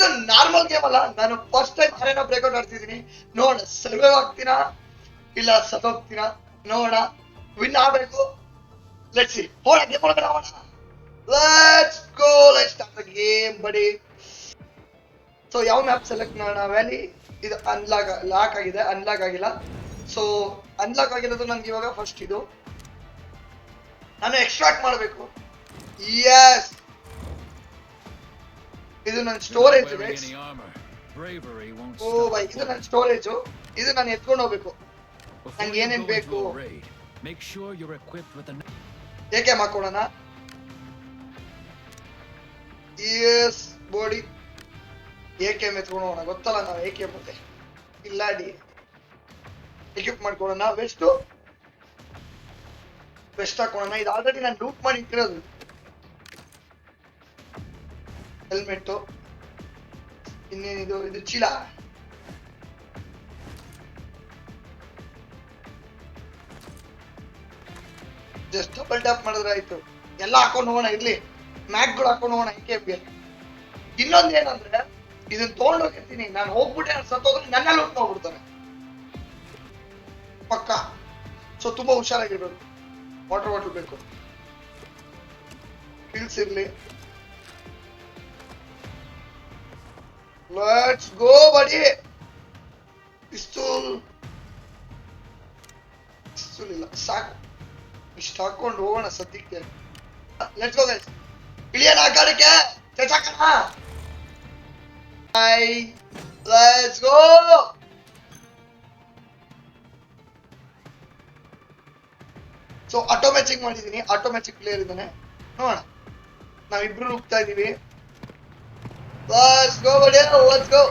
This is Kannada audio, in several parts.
ಇದು ನಾರ್ಮಲ್ ಗೇಮ್ ಅಲ್ಲ. ನಾನು ಫಸ್ಟ್ ಟೈಮ್ ಅರೇನಾ ಬ್ರೇಕ್ಔಟ್ ಆಡ್ತಿದ್ದೀನಿ. ನೋಡ ಸರ್ವೈವ್ ಆಗ್ತೀನಾ ಇಲ್ಲ ಸತ್ತೋಗ್ತೀನಾ ನೋಡ. ವಿನ್ ಆಗ್ಬೇಕು. Let's see. ಹೋಣ ಗೇಮ್ ಒಳಗಡೆ ಹೋಣ. Let's go. Let's start the game buddy. So ಯಾವ ಮ್ಯಾಪ್ ಸೆಲೆಕ್ಟ್ ಮಾಡೋಣ? ವ್ಯಾಲಿ. ಇದು ಲಾಕ್ ಆಗಿದೆ, ಅನ್ಲಾಕ್ ಆಗಿಲ್ಲ. ಸೊ ಅನ್ಲಾಕ್ ಆಗಿರೋದು ನನ್ಗೆ ಇವಾಗ ಫಸ್ಟ್ ಇದು ನಾನು ಎಕ್ಸ್ಟ್ರಾಕ್ಟ್ ಮಾಡಬೇಕು. ಯಸ್, ಇದು ನನ್ನ ಸ್ಟೋರೇಜ್. ಓ ಬೈ, ಇದು ನನ್ನ ಸ್ಟೋರೇಜು. ಇದು ನಾನು ಎತ್ಕೊಂಡು ಹೋಗ್ಬೇಕು. ನಂಗೆ ಏನೇನ್ ಬೇಕು ಏಕೆ ಹಾಕೊಳ್ಳೋಣ. ಎಸ್ ಬಾಡಿ ಏಕೆ ಎತ್ಕೊಂಡು ಹೋಗೋಣ. ಗೊತ್ತಲ್ಲ ನಾವು ಏಕೆ ಮತ್ತೆ ಇಲ್ಲ ಡಿ ಎಕ್ವಿಪ್ ಮಾಡ್ಕೊಳ್ಳೋಣ. ವೆಸ್ಟ್ ಹಾಕೋಣ. ಇದು ಆಲ್ರೆಡಿ ನಾನು ಲೂಟ್ ಮಾಡಿ ಇಟ್ಟಿರೋದು. ಹೆಲ್ಮೆಟ್, ಇನ್ನೇನಿದು, ಇದು ಚೀಲ. ಜಸ್ಟ್ ಡಬಲ್ ಟ್ಯಾಪ್ ಮಾಡಿದ್ರೆ ಆಯ್ತು. ಎಲ್ಲ ಹಾಕೊಂಡು ಹೋಗೋಣ. ಇರ್ಲಿ, ಮ್ಯಾಕ್ಗಳು ಹಾಕೊಂಡು ಹೋಗೋಣ ಏಕೆ. ಇನ್ನೊಂದು ಏನಂದ್ರೆ ಇದನ್ನ ತಗೊಂಡು ಹೋಗಿರ್ತೀನಿ, ನಾನು ಹೋಗ್ಬಿಟ್ಟೆ ಸತ್ತೋದ್ರೆ ನನ್ನ ಲೂಟ್ ಹೋಗ್ಬಿಡ್ತಾನೆ ಪಕ್ಕ. ಸೊ ತುಂಬಾ ಹುಷಾರಾಗಿರ್ಬೇಕು. ವಾಟರ್ ಬಾಟಲ್ ಬೇಕು, ಪಿಲ್ಸ್ ಇರ್ಲಿ. ಲೆಟ್ಸ್ ಗೋ ಬಡಿ. ಪಿಸ್ತೂಲ್ ಇಲ್ಲ, ಸಾಕು. ಇಷ್ಟು ಹಾಕೊಂಡು ಹೋಗೋಣ ಸದ್ಯಕ್ಕೆ. Let's go guys. ಇಳಿಯೋಣ ಆ ಗಾಡಿಗೆ. ಚಚಾಕಣ. Let's go. ಸೊ ಆಟೋಮ್ಯಾಟಿಕ್ ಮಾಡಿದೀನಿ. ಆಟೋಮ್ಯಾಟಿಕ್ ಪ್ಲೇಯರ್ ಇದ್ದಾನೆ. ನೋಡೋಣ, ನಾವಿಬ್ರು ನುಗ್ತಾ ಇದೀವಿ. ಲೆಟ್ಸ್ ಗೋ ಬಡಿ. Let's go.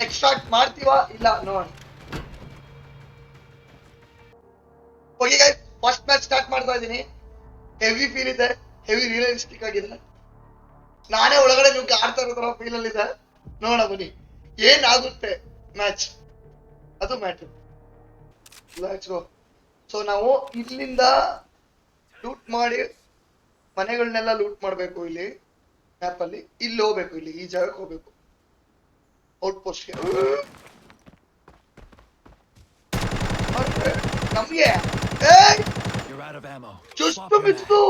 ಎಕ್ಸ್ಟ್ರಾಕ್ಟ್ ಮಾಡ್ತೀವಾ ಇಲ್ಲ ನೋಡೋಣ. Okay guys, first match start ಮಾಡ್ತಾ ಇದೀನಿ. ಹೆವಿ ಫೀಲ್ ಇದೆ, ಹೆವಿ ರಿಯಲಿಸ್ಟಿಕ್ ಆಗಿದೆ. ನಾನೇ ಒಳಗಡೆ ನೀವು ಆಡ್ತಾ ಇರೋ ತರ ಫೀಲ್ ಅಲ್ಲಿ ಇದೆ. ನೋಡೋಣ ಬನ್ನಿ ಏನಾಗುತ್ತೆ ಮ್ಯಾಚ್, ಅದು ಮ್ಯಾಟರ್. Let's go. ಸೊ ನಾವು ಇಲ್ಲಿಂದ ಲೂಟ್ ಮಾಡಿ ಮನೆಗಳನ್ನೆಲ್ಲ ಲೂಟ್ ಮಾಡ್ಬೇಕು. ಇಲ್ಲಿ ಮ್ಯಾಪ್ ಅಲ್ಲಿ ಇಲ್ಲಿ ಹೋಗ್ಬೇಕು. ಇಲ್ಲಿ ಈ ಜಾಗಕ್ಕೆ ಹೋಗ್ಬೇಕು. ಔಟ್ ಪೋಸ್ಟ್ಗೆ ನಮ್ಗೆ ಚುಸ್ತು ಬಿತ್ತು.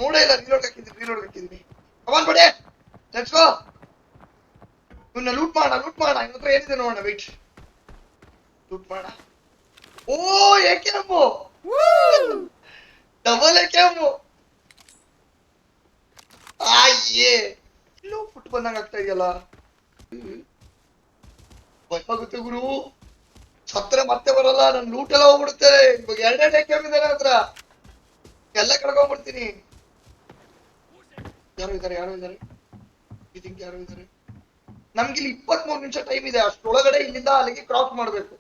ನೋಡೇ ಇಲ್ಲ. ರೀಲೋಡ್ ಹಾಕಿದ್ದೀನಿ. ಕಮಾನ್ ಬಡಿ. Let's go. ಇವನ್ನ ಲೂಟ್ ಮಾಡೋಣ. ಇವನ ಹತ್ರ ಏನಿದೆ ನೋಡೋಣ. ವೆಯ್ಟ್, ಲೂಟ್ ಮಾಡೋಣ. ಓ ಏಕೆಮ್ಮು, ಡಬಲ್ ಏಕೆಮ್ಮು. ಆಯೇ, ಇಲ್ಲೂ ಫುಟ್ ಬಂದಂಗ ಆಗ್ತಾ ಇದೆಯಲ್ಲ. ಭಯ ಆಗುತ್ತೆ ಗುರು. ಸತ್ರ ಮತ್ತೆ ಬರಲ್ಲ. ನನ್ ಲೂಟ್ ಎಲ್ಲ ಹೋಗ್ಬಿಡುತ್ತೆ. ಇವಾಗ 2 ಏಕೆಮ್ ಇದೆ ನನ್ನ ಹತ್ರ. ಎಲ್ಲ ಕಳ್ಕೊಂಡ್ಬಿಡ್ತೀನಿ. ಯಾರು ಇದ್ದಾರೆ? ನಮ್ಗಿಲ್ಲಿ 23 ನಿಮಿಷ ಟೈಮ್ ಇದೆ. ಅಷ್ಟೊಳಗಡೆ ಇಲ್ಲಿಂದ ಅಲ್ಲಿಗೆ ಕ್ರಾಸ್ ಮಾಡ್ಬೇಕು.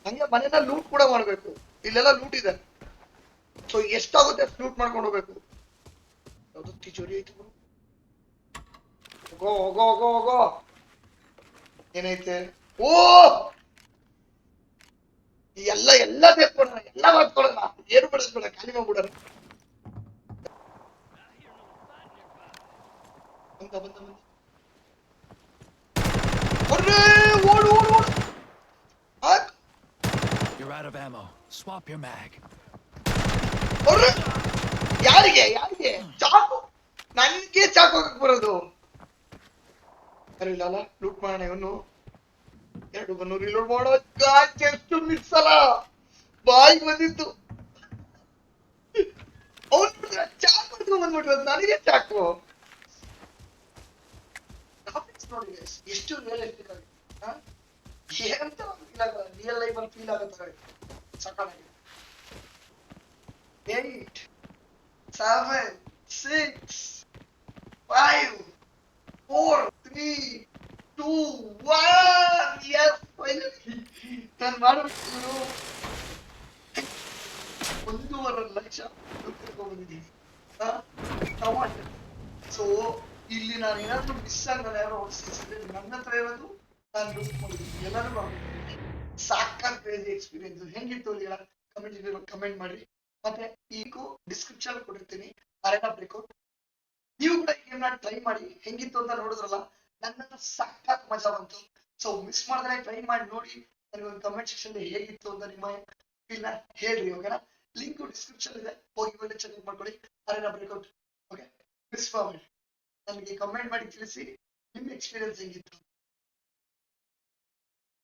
ಹಂಗೆ ಮನೆನ ಲೂಟ್ ಕೂಡ ಮಾಡ್ಬೇಕು. ಇಲ್ಲೆಲ್ಲ ಲೂಟ್ ಇದೆ. ಸೊ ಎಷ್ಟಾಗುತ್ತೆ ಅಷ್ಟು ಲೂಟ್ ಮಾಡ್ಕೊಂಡು ಹೋಗ್ಬೇಕು. ಯಾವ್ದು ತಿಜೋರಿ ಐತೆ. ಹೋಗೋ. ಏನೈತೆ? ಓ ಎಲ್ಲ ತೆಕ್ಕೊಳ್ಳೋಣ. ಎಲ್ಲ ಮಾಡ್ಕೊಳ್ಳೋಣ. ಏನು ಬಿಡಿಸ್ಬೇಡ, ಖಾಲಿ ಮಾಡ್ಬಿಡೋಣ. ಬಂದ. ಓಡು. You're out of ammo. Swap your mag. ಯಾರಿಗೆ ಚಾಕು? ನನಗೆ ಚಾಕು ಹಾಕಕ್ ಬರೋದು ಇಲ್ಲ. ಲೂಟ್ ಮಾಡೋಣ. ಇವನು 2 ಬನ್ನು ರಿಲೋಡ್ ಮಾಡೋ. ಎಷ್ಟು ಮಿಸ್ ಅಲ್ಲ, ಬಾಯಿಗೆ ಬಂದಿತ್ತು. ಅವನು ಚಾಕು ಹಿಡ್ಕೊಂಡ್ ಬಂದ್ಬಿಟ್ರು. ನನಗೆ ಚಾಕು. ನೋಡಿ ಎಷ್ಟು ರಿಯಲಿಸ್ಟಿಕ್ ಆಗಿದೆ. ಏನಂತ ಫೀಲ್ ಆಗಲ್ಲ. ರಿಯಲ್ ಲೈಫ್ ಅಲ್ಲಿ ಫೀಲ್ ಆಗುತ್ತೆ. ಸಕಾಲಾಗಿ 8 7 6 5 4 3 2 1. ಎಸ್, ಫೈನಲಿ ನಾನು ಮಾಡಬೇಕು. 1.5 ಲಕ್ಷ ಬಂದಿದ್ದೀನಿ. ಸೊ ಇಲ್ಲಿ ನಾನು ಏನಾದ್ರು ಮಿಸ್ ಆಗಲ್ಲ. ಯಾರೋ ನನ್ನ ಹತ್ರ ಇರೋದು ನಾನು ಲೂಟ್ ಮಾಡಿದ್ದೀನಿ. ಎಲ್ಲರೂ ಮಾಡ್ಬಿಟ್ಟಿದ್ದೀನಿ. ಸಾಕಾಗಿ ಕ್ರೇಜಿ ಎಕ್ಸ್ಪೀರಿಯನ್ಸ್. ಹೆಂಗಿತ್ತು ಹೇಳ ಕಮೆಂಟ್ ಮಾಡಿ. ಮತ್ತೆ ಈಗ ಡಿಸ್ಕ್ರಿಪ್ಷನ್ ಡಿಸ್ಕ್ರಿಪ್ಷನ್ ಕೊಟ್ಟಿರ್ತೀನಿ ಅರೆನಾ ಬ್ರೇಕ್ಔಟ್. ನೀವು ಕೂಡ ಈ ಗೇಮ್ ನ ಟ್ರೈ ಮಾಡಿ, ಹೆಂಗಿತ್ತು ಅಂತ ನೋಡಿದ್ರಲ್ಲ, ನನ್ನ ಸಖತ್ ಮಜಾ ಬಂತು. ಸೊ ಮಿಸ್ ಮಾಡಿದ್ರೆ ಟ್ರೈ ಮಾಡಿ ನೋಡಿ, ನನಗೊಂದು ಕಮೆಂಟ್ ಸೆಕ್ಷನ್ ಹೇಗಿತ್ತು ಅಂತ ನಿಮ್ಮ ಫೀಲ್ ನ ಹೇಳ್ರಿ. ಓಕೆನಾ? ಲಿಂಕ್ ಡಿಸ್ಕ್ರಿಪ್ಷನ್ ಇದೆ, ಹೋಗಿ ಬಂದು ಚೆಕ್ ಮಾಡ್ಕೊಳ್ಳಿ. ಅರೆನಾ ಬ್ರೇಕ್ಔಟ್. ಓಕೆ, ಮಿಸ್ ಮಾಡಿ ನನಗೆ ಕಮೆಂಟ್ ಮಾಡಿ ತಿಳಿಸಿ ನಿಮ್ಮ ಎಕ್ಸ್ಪೀರಿಯನ್ಸ್ ಹೆಂಗಿತ್ತು.